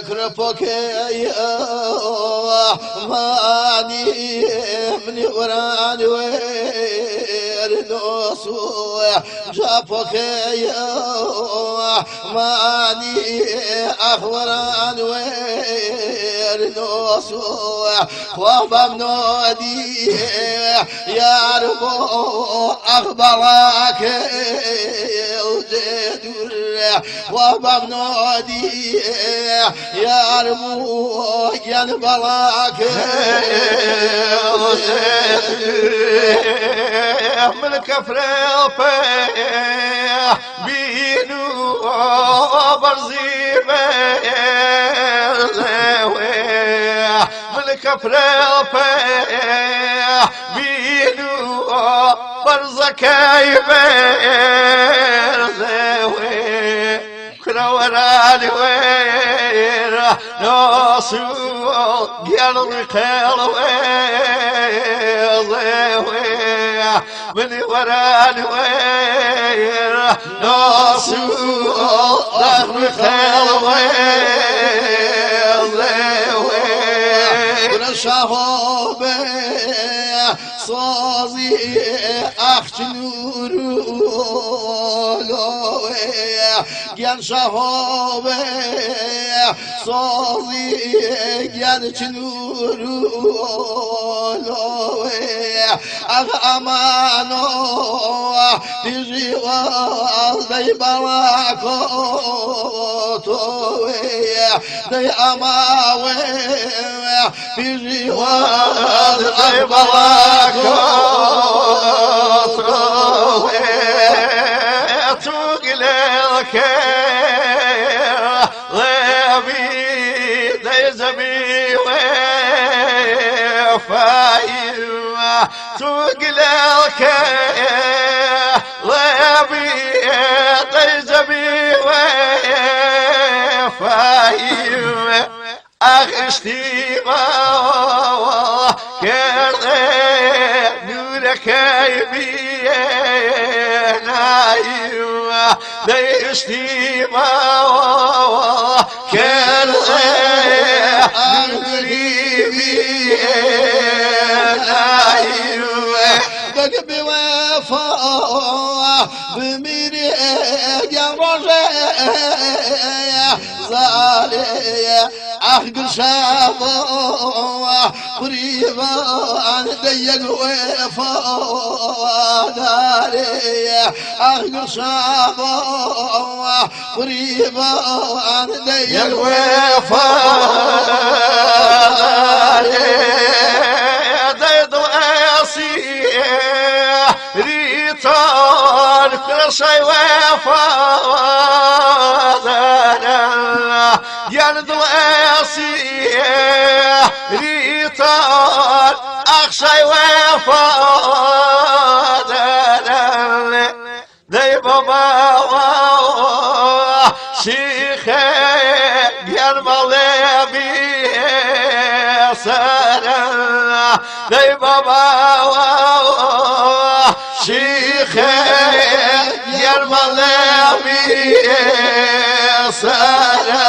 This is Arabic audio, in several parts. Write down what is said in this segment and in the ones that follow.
كربك يا ماني من وران وير نوسو جابك يا ماني أخوران وير نوسو وبمنودي يا ربو أخبرك وزيدور وبمنودي يا ربو ينبلك من كفر بينو برزي من كفر بينو برزكاي كروران وير نوسو قلبي خير من وران وير نوسو قلبي خير شهوبه صازي أخت نورو جن شهوبه صازي جن نورو أمانو تجي والدي براكو دي أماوي تجي والدي براكو تقلك ضيبي دي زبي وفايم تقلك ضيبي دي زبي وفايم أخشتي ما كرده نورك يبي نايم ديشتي ما كرده نورك يبي نايم بقبي وفا بميري جرجي زالي أخقل شابو قريبا ديق وفا داري أخقل شابو قريبا ديق وفا داري ديد واسي ريتان كل شي وفا يندو اسي ريتان اخشي وفاد دي بابا شيخي ينملي بي سنة دي بابا شيخي ينملي بي سنة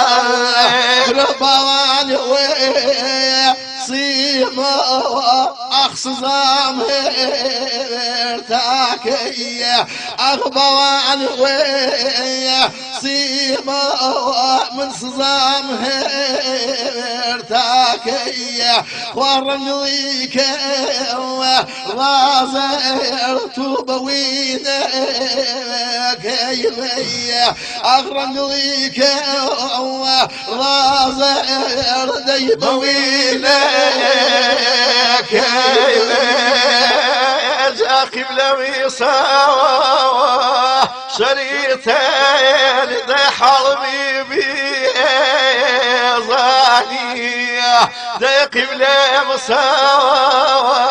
ربوان وصيما أخصام ارتاكي أخبوان وصيما من صزام ارتاكي ورميك رازر توبوين كيبي أغرميك رازر ديبوين جاقب لوي سوا شريتين دي حربي بيزانية دي قبلة مساوى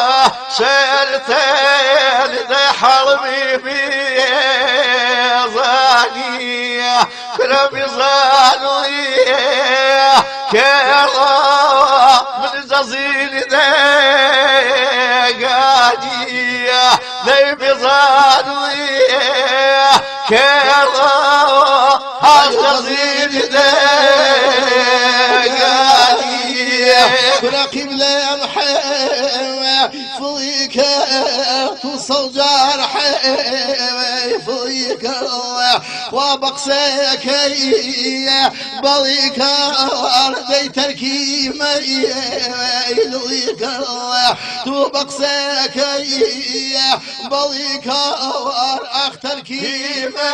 شريتين دي حربي بيزانية كرمي زانوية كيرا من زازيل دي قادية دي بزانوية كيرا غزين براقب لا محيوة فضيك توصل جرح فضيك وبقساك بضيك أردي تركيمة يلويك وبقساك بضيك أختر كيمة